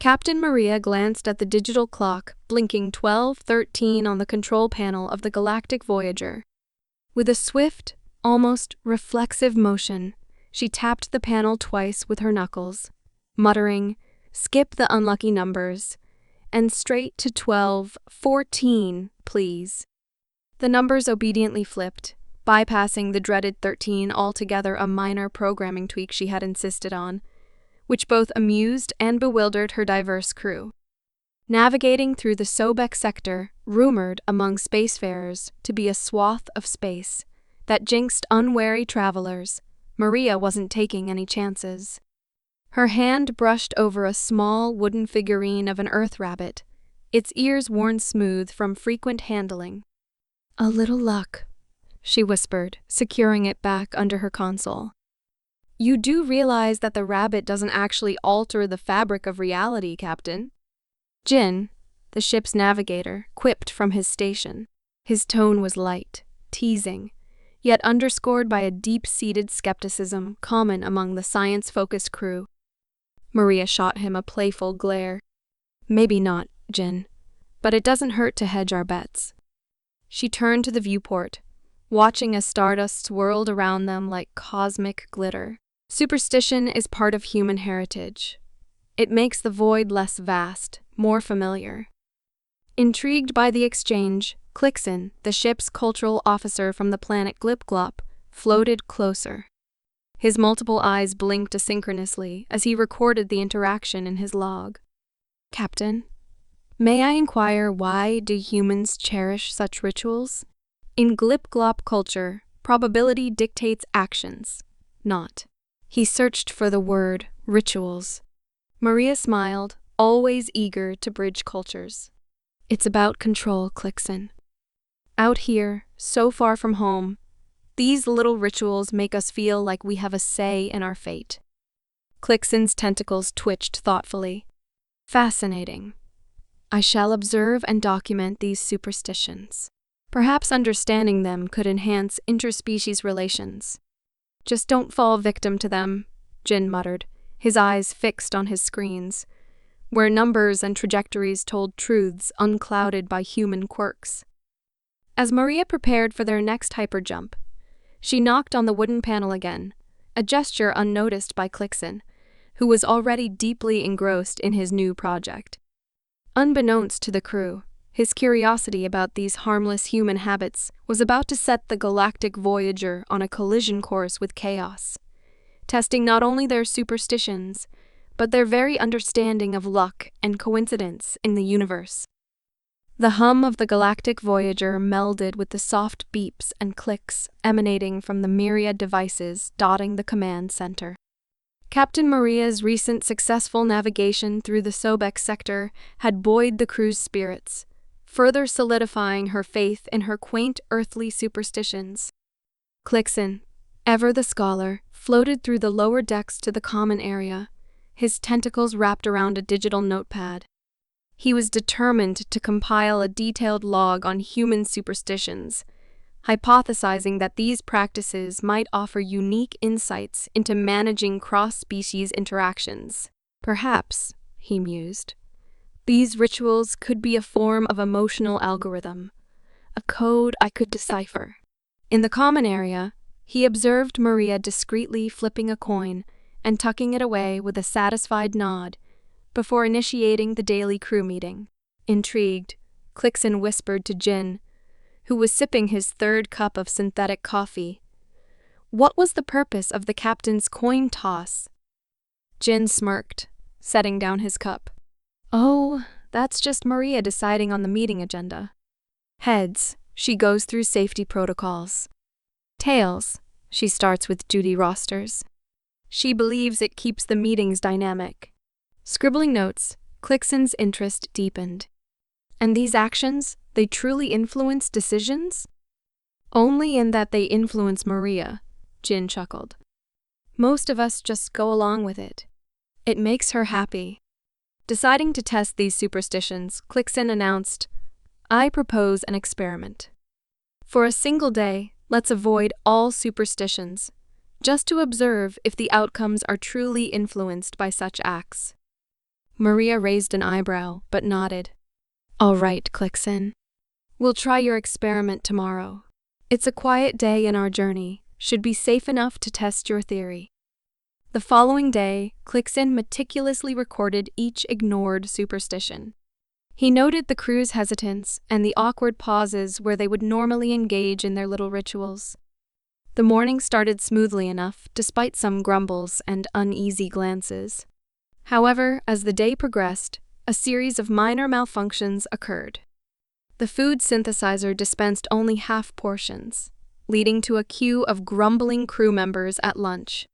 Captain Maria glanced at the digital clock, blinking 12:13 on the control panel of the Galactic Voyager. With a swift, almost reflexive motion, she tapped the panel twice with her knuckles, muttering, "Skip the unlucky numbers, and straight to 12:14, please." The numbers obediently flipped, bypassing the dreaded 13 altogether, a minor programming tweak she had insisted on, which both amused and bewildered her diverse crew. Navigating through the Sobek sector, rumored among spacefarers to be a swath of space that jinxed unwary travelers, Maria wasn't taking any chances. Her hand brushed over a small wooden figurine of an Earth rabbit, its ears worn smooth from frequent handling. "A little luck," she whispered, securing it back under her console. "You do realize that the rabbit doesn't actually alter the fabric of reality, Captain?" Jin, the ship's navigator, quipped from his station. His tone was light, teasing, yet underscored by a deep-seated skepticism common among the science-focused crew. Maria shot him a playful glare. "Maybe not, Jin, but it doesn't hurt to hedge our bets." She turned to the viewport, watching as stardust swirled around them like cosmic glitter. Superstition is part of human heritage. It makes the void less vast, more familiar. Intrigued by the exchange, Clixon, the ship's cultural officer from the planet Glip-Glop, floated closer. His multiple eyes blinked asynchronously as he recorded the interaction in his log. "Captain, may I inquire, why do humans cherish such rituals? In Glip-Glop culture, probability dictates actions, not." He searched for the word rituals. Maria smiled, always eager to bridge cultures. "It's about control, Clixon. Out here, so far from home, these little rituals make us feel like we have a say in our fate." Clixon's tentacles twitched thoughtfully. "Fascinating. I shall observe and document these superstitions. Perhaps understanding them could enhance interspecies relations." "Just don't fall victim to them," Jin muttered, his eyes fixed on his screens, where numbers and trajectories told truths unclouded by human quirks. As Maria prepared for their next hyperjump, she knocked on the wooden panel again, a gesture unnoticed by Klixon, who was already deeply engrossed in his new project. Unbeknownst to the crew, his curiosity about these harmless human habits was about to set the Galactic Voyager on a collision course with chaos, testing not only their superstitions, but their very understanding of luck and coincidence in the universe. The hum of the Galactic Voyager melded with the soft beeps and clicks emanating from the myriad devices dotting the command center. Captain Maria's recent successful navigation through the Sobek sector had buoyed the crew's spirits, further solidifying her faith in her quaint earthly superstitions. Klixon, ever the scholar, floated through the lower decks to the common area, his tentacles wrapped around a digital notepad. He was determined to compile a detailed log on human superstitions, hypothesizing that these practices might offer unique insights into managing cross-species interactions. Perhaps, he mused, these rituals could be a form of emotional algorithm, a code I could decipher. In the common area, he observed Maria discreetly flipping a coin and tucking it away with a satisfied nod before initiating the daily crew meeting. Intrigued, Klixon whispered to Jin, who was sipping his third cup of synthetic coffee. What was the purpose of the captain's coin toss? Jin smirked, setting down his cup. "Oh, that's just Maria deciding on the meeting agenda. Heads, she goes through safety protocols. Tails, she starts with duty rosters. She believes it keeps the meetings dynamic." Scribbling notes, Klixon's interest deepened. And these actions, they truly influence decisions? "Only in that they influence Maria," Jin chuckled. "Most of us just go along with it. It makes her happy." Deciding to test these superstitions, Klixon announced, "I propose an experiment. For a single day, let's avoid all superstitions, just to observe if the outcomes are truly influenced by such acts." Maria raised an eyebrow, but nodded. All right, Clixon. We'll try your experiment tomorrow. It's a quiet day in our journey, should be safe enough to test your theory. The following day, Clixon meticulously recorded each ignored superstition. He noted the crew's hesitance and the awkward pauses where they would normally engage in their little rituals. The morning started smoothly enough, despite some grumbles and uneasy glances. However, as the day progressed, a series of minor malfunctions occurred. The food synthesizer dispensed only half portions, leading to a queue of grumbling crew members at lunch.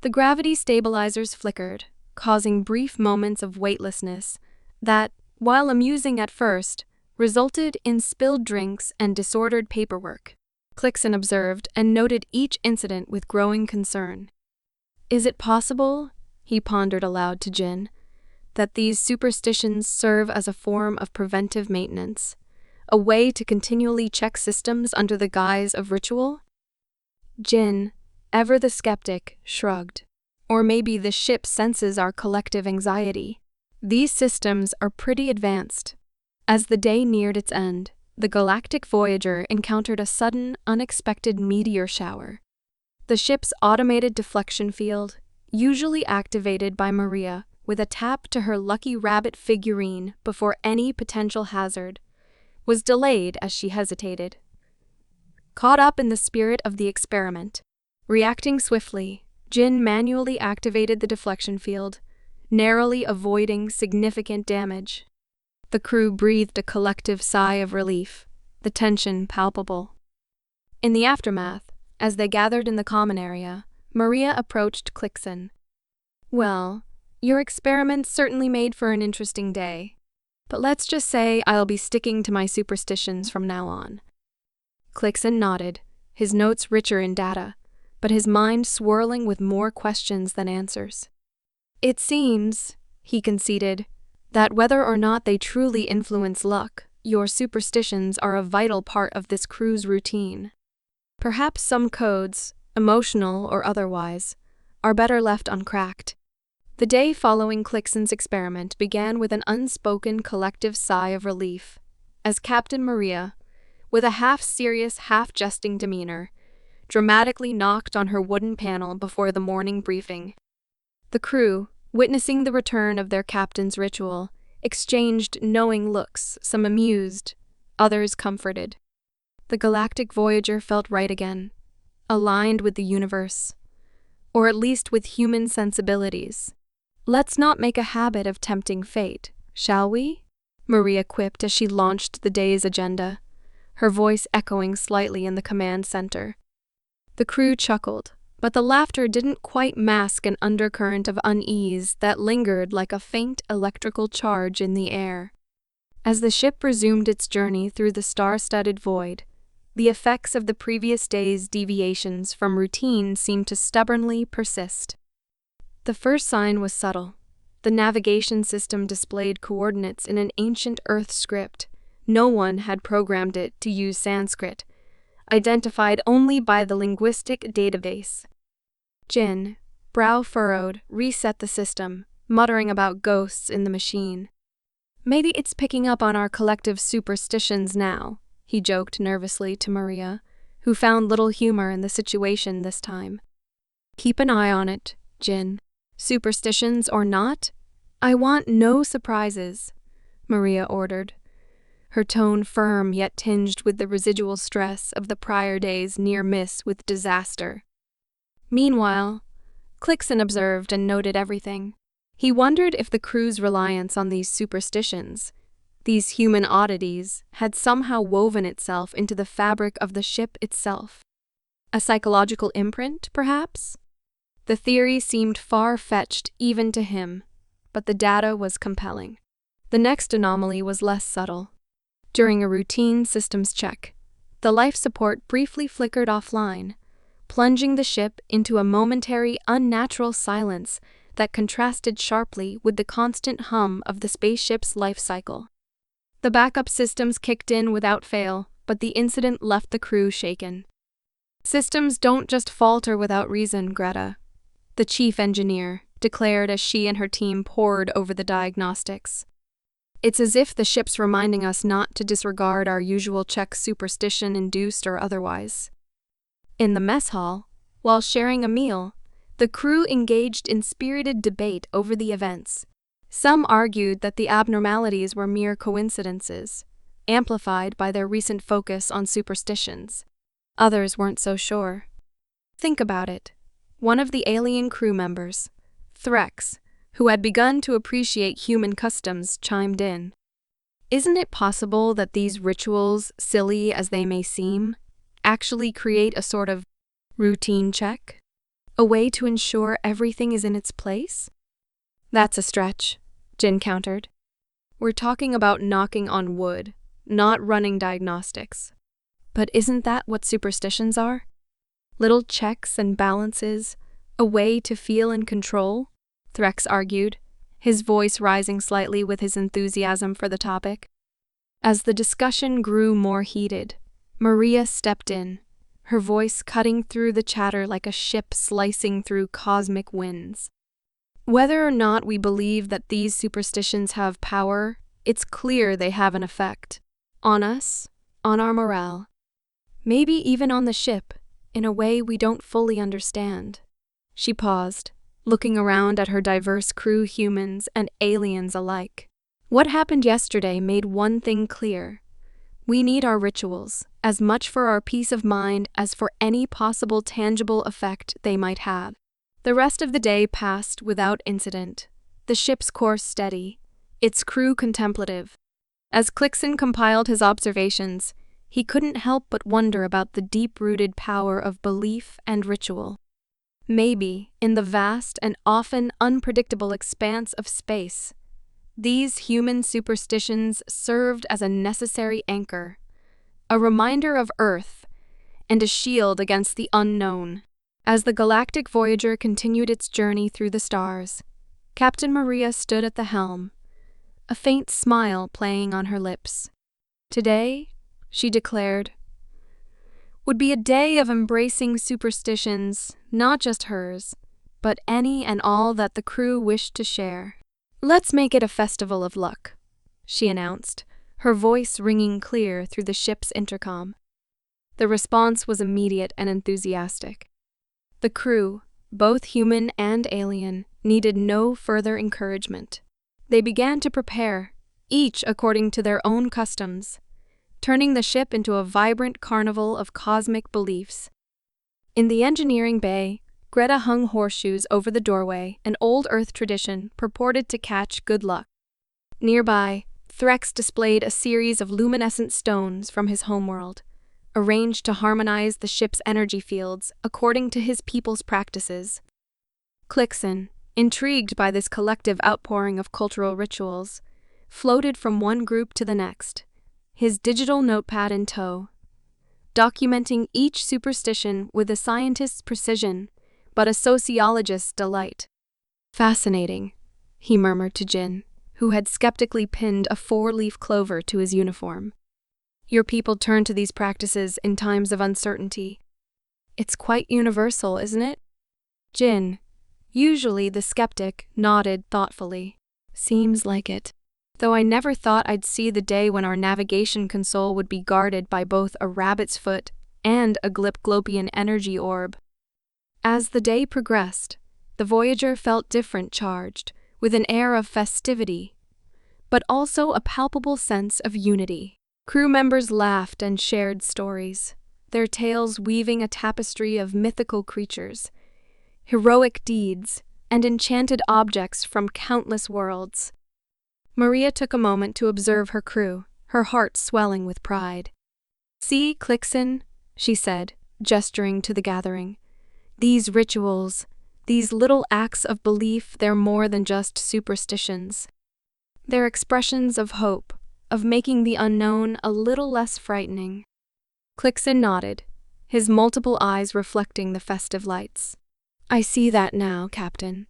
The gravity stabilizers flickered, causing brief moments of weightlessness that, while amusing at first, resulted in spilled drinks and disordered paperwork. Klixon observed and noted each incident with growing concern. Is it possible, he pondered aloud to Jin, that these superstitions serve as a form of preventive maintenance, a way to continually check systems under the guise of ritual? Jin, ever the skeptic, shrugged. Or maybe the ship senses our collective anxiety. These systems are pretty advanced. As the day neared its end, the Galactic Voyager encountered a sudden, unexpected meteor shower. The ship's automated deflection field, usually activated by Maria with a tap to her lucky rabbit figurine before any potential hazard, was delayed as she hesitated. Caught up in the spirit of the experiment, reacting swiftly, Jin manually activated the deflection field, narrowly avoiding significant damage. The crew breathed a collective sigh of relief, the tension palpable. In the aftermath, as they gathered in the common area, Maria approached Clixon. Well, your experiment certainly made for an interesting day, but let's just say I'll be sticking to my superstitions from now on. Clixon nodded, his notes richer in data, but his mind swirling with more questions than answers. It seems, he conceded, that whether or not they truly influence luck, your superstitions are a vital part of this crew's routine. Perhaps some codes, emotional or otherwise, are better left uncracked. The day following Clixon's experiment began with an unspoken collective sigh of relief, as Captain Maria, with a half-serious, half-jesting demeanor, dramatically knocked on her wooden panel before the morning briefing. The crew, witnessing the return of their captain's ritual, exchanged knowing looks, some amused, others comforted. The Galactic Voyager felt right again, aligned with the universe, or at least with human sensibilities. Let's not make a habit of tempting fate, shall we? Maria quipped as she launched the day's agenda, her voice echoing slightly in the command center. The crew chuckled, but the laughter didn't quite mask an undercurrent of unease that lingered like a faint electrical charge in the air. As the ship resumed its journey through the star-studded void, the effects of the previous day's deviations from routine seemed to stubbornly persist. The first sign was subtle. The navigation system displayed coordinates in an ancient Earth script. No one had programmed it to use Sanskrit, identified only by the linguistic database. Jin, brow furrowed, reset the system, muttering about ghosts in the machine. Maybe it's picking up on our collective superstitions now, he joked nervously to Maria, who found little humor in the situation this time. Keep an eye on it, Jin. Superstitions or not, I want no surprises, Maria ordered, her tone firm yet tinged with the residual stress of the prior day's near miss with disaster. Meanwhile, Clixon observed and noted everything. He wondered if the crew's reliance on these superstitions, these human oddities, had somehow woven itself into the fabric of the ship itself. A psychological imprint, perhaps? The theory seemed far-fetched even to him, but the data was compelling. The next anomaly was less subtle. During a routine systems check, the life support briefly flickered offline, plunging the ship into a momentary, unnatural silence that contrasted sharply with the constant hum of the spaceship's life cycle. The backup systems kicked in without fail, but the incident left the crew shaken. Systems don't just falter without reason, Greta, the chief engineer, declared as she and her team pored over the diagnostics. It's as if the ship's reminding us not to disregard our usual checks, superstition-induced or otherwise. In the mess hall, while sharing a meal, the crew engaged in spirited debate over the events. Some argued that the abnormalities were mere coincidences, amplified by their recent focus on superstitions. Others weren't so sure. Think about it. One of the alien crew members, Threx, who had begun to appreciate human customs, chimed in. Isn't it possible that these rituals, silly as they may seem, actually create a sort of routine check? A way to ensure everything is in its place? That's a stretch, Jin countered. We're talking about knocking on wood, not running diagnostics. But isn't that what superstitions are? Little checks and balances, a way to feel in control? Threx argued, his voice rising slightly with his enthusiasm for the topic. As the discussion grew more heated, Maria stepped in, her voice cutting through the chatter like a ship slicing through cosmic winds. Whether or not we believe that these superstitions have power, it's clear they have an effect. On us, on our morale, maybe even on the ship, in a way we don't fully understand. She paused, looking around at her diverse crew, humans and aliens alike. What happened yesterday made one thing clear. We need our rituals, as much for our peace of mind as for any possible tangible effect they might have. The rest of the day passed without incident, the ship's course steady, its crew contemplative. As Clixon compiled his observations, he couldn't help but wonder about the deep-rooted power of belief and ritual. Maybe, in the vast and often unpredictable expanse of space, these human superstitions served as a necessary anchor, a reminder of Earth, and a shield against the unknown. As the Galactic Voyager continued its journey through the stars, Captain Maria stood at the helm, a faint smile playing on her lips. Today, she declared, would be a day of embracing superstitions, not just hers, but any and all that the crew wished to share. Let's make it a festival of luck, she announced, her voice ringing clear through the ship's intercom. The response was immediate and enthusiastic. The crew, both human and alien, needed no further encouragement. They began to prepare, each according to their own customs, turning the ship into a vibrant carnival of cosmic beliefs. In the engineering bay, Greta hung horseshoes over the doorway, an old Earth tradition purported to catch good luck. Nearby, Threx displayed a series of luminescent stones from his homeworld, arranged to harmonize the ship's energy fields according to his people's practices. Clixon, intrigued by this collective outpouring of cultural rituals, floated from one group to the next, his digital notepad in tow, documenting each superstition with a scientist's precision, but a sociologist's delight. Fascinating, he murmured to Jin, who had skeptically pinned a 4-leaf clover to his uniform. Your people turn to these practices in times of uncertainty. It's quite universal, isn't it? Jin, usually the skeptic, nodded thoughtfully. Seems like it. Though I never thought I'd see the day when our navigation console would be guarded by both a rabbit's foot and a Glip-Glopian energy orb. As the day progressed, the Voyager felt different, charged with an air of festivity, but also a palpable sense of unity. Crew members laughed and shared stories, their tales weaving a tapestry of mythical creatures, heroic deeds, and enchanted objects from countless worlds. Maria took a moment to observe her crew, her heart swelling with pride. See, Clixon, she said, gesturing to the gathering. These rituals, these little acts of belief, they're more than just superstitions. They're expressions of hope, of making the unknown a little less frightening. Clixon nodded, his multiple eyes reflecting the festive lights. I see that now, Captain.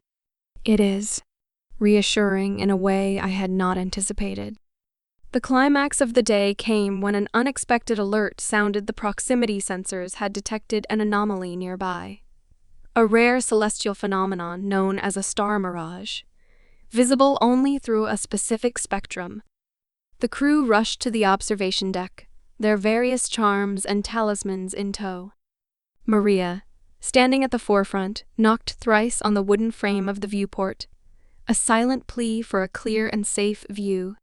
It is reassuring in a way I had not anticipated. The climax of the day came when an unexpected alert sounded. The proximity sensors had detected an anomaly nearby. a rare celestial phenomenon known as a star mirage, visible only through a specific spectrum. The crew rushed to the observation deck, their various charms and talismans in tow. Maria, standing at the forefront, knocked thrice on the wooden frame of the viewport, a silent plea for a clear and safe view.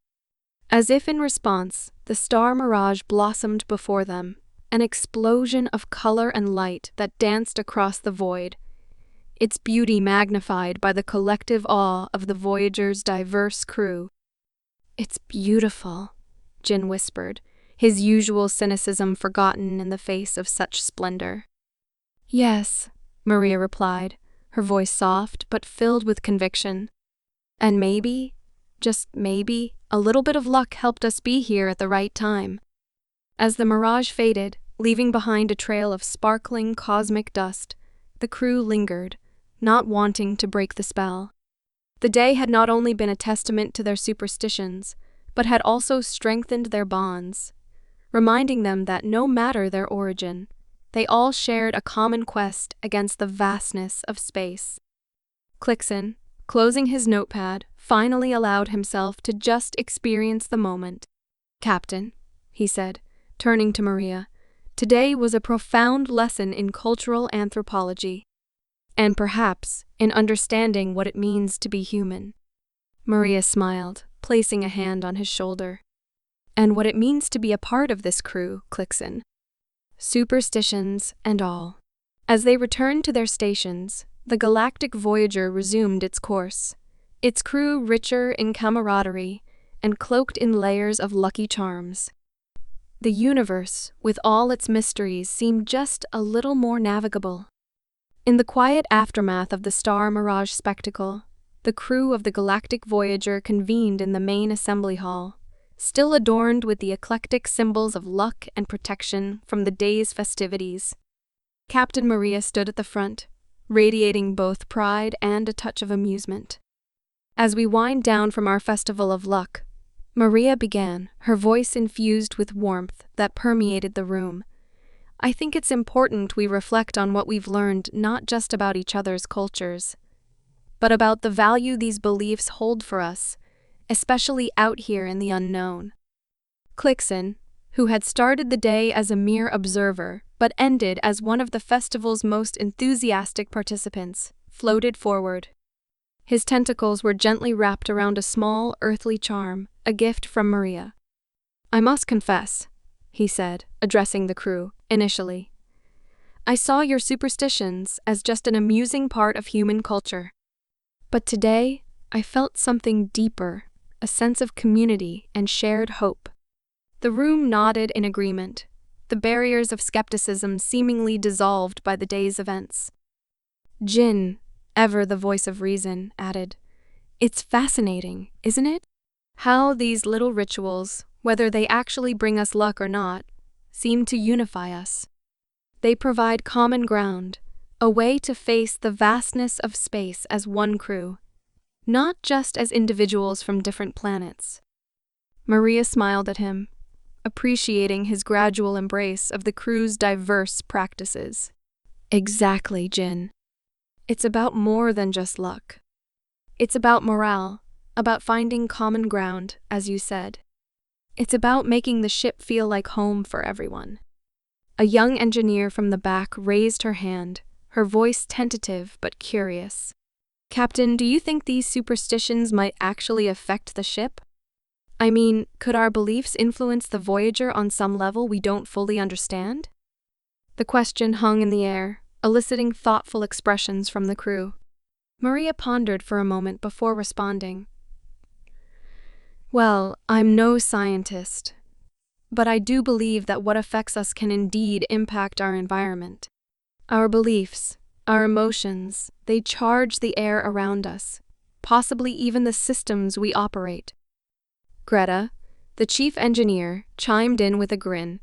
As if in response, the star mirage blossomed before them, an explosion of color and light that danced across the void, its beauty magnified by the collective awe of the Voyager's diverse crew. "It's beautiful," Jin whispered, his usual cynicism forgotten in the face of such splendor. "Yes," Maria replied, her voice soft but filled with conviction. "And maybe, just maybe, a little bit of luck helped us be here at the right time." As the mirage faded, leaving behind a trail of sparkling cosmic dust, the crew lingered, not wanting to break the spell. The day had not only been a testament to their superstitions, but had also strengthened their bonds, reminding them that no matter their origin, they all shared a common quest against the vastness of space. Clixon, closing his notepad, finally allowed himself to just experience the moment. "Captain," he said, turning to Maria, "today was a profound lesson in cultural anthropology, and perhaps in understanding what it means to be human." Maria smiled, placing a hand on his shoulder. "And what it means to be a part of this crew, Clixon. Superstitions and all." As they returned to their stations, the Galactic Voyager resumed its course, its crew richer in camaraderie and cloaked in layers of lucky charms. The universe, with all its mysteries, seemed just a little more navigable. In the quiet aftermath of the star mirage spectacle, the crew of the Galactic Voyager convened in the main assembly hall, still adorned with the eclectic symbols of luck and protection from the day's festivities. Captain Maria stood at the front, radiating both pride and a touch of amusement. "As we wind down from our festival of luck," Maria began, her voice infused with warmth that permeated the room, "I think it's important we reflect on what we've learned not just about each other's cultures, but about the value these beliefs hold for us, especially out here in the unknown." Clixon, who had started the day as a mere observer but ended as one of the festival's most enthusiastic participants, floated forward. His tentacles were gently wrapped around a small earthly charm, a gift from Maria. "I must confess," he said, addressing the crew, initially, "I saw your superstitions as just an amusing part of human culture. But today, I felt something deeper, a sense of community and shared hope." The room nodded in agreement, the barriers of skepticism seemingly dissolved by the day's events. Jin, ever the voice of reason, added, "It's fascinating, isn't it? How these little rituals, whether they actually bring us luck or not, seem to unify us. They provide common ground, a way to face the vastness of space as one crew, not just as individuals from different planets." Maria smiled at him, appreciating his gradual embrace of the crew's diverse practices. "Exactly, Jin. It's about more than just luck. It's about morale, about finding common ground, as you said. It's about making the ship feel like home for everyone." A young engineer from the back raised her hand, her voice tentative but curious. "Captain, do you think these superstitions might actually affect the ship? I mean, could our beliefs influence the Voyager on some level we don't fully understand?" The question hung in the air, eliciting thoughtful expressions from the crew. Maria pondered for a moment before responding. "Well, I'm no scientist, but I do believe that what affects us can indeed impact our environment. Our beliefs, our emotions, they charge the air around us, possibly even the systems we operate." Greta, the chief engineer, chimed in with a grin,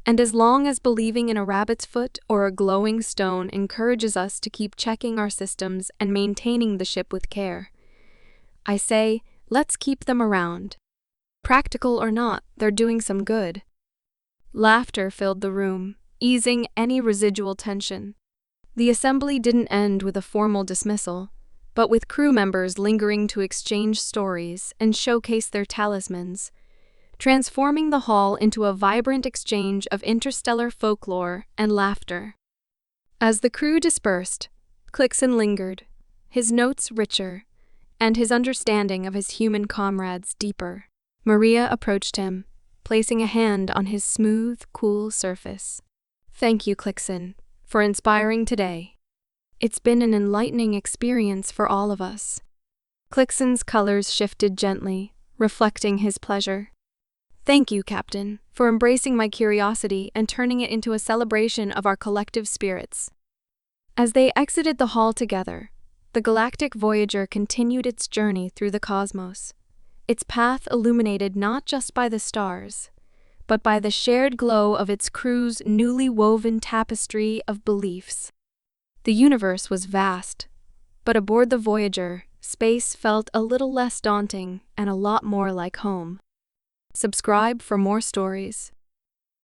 "And as long as believing in a rabbit's foot or a glowing stone encourages us to keep checking our systems and maintaining the ship with care, I say, let's keep them around. Practical or not, they're doing some good." Laughter filled the room, easing any residual tension. The assembly didn't end with a formal dismissal, but with crew members lingering to exchange stories and showcase their talismans, transforming the hall into a vibrant exchange of interstellar folklore and laughter. As the crew dispersed, Clixon lingered, his notes richer, and his understanding of his human comrades deeper. Maria approached him, placing a hand on his smooth, cool surface. "Thank you, Clixon, for inspiring today. It's been an enlightening experience for all of us." Clixon's colors shifted gently, reflecting his pleasure. "Thank you, Captain, for embracing my curiosity and turning it into a celebration of our collective spirits." As they exited the hall together, the Galactic Voyager continued its journey through the cosmos, its path illuminated not just by the stars, but by the shared glow of its crew's newly woven tapestry of beliefs. The universe was vast, but aboard the Voyager, space felt a little less daunting and a lot more like home. Subscribe for more stories.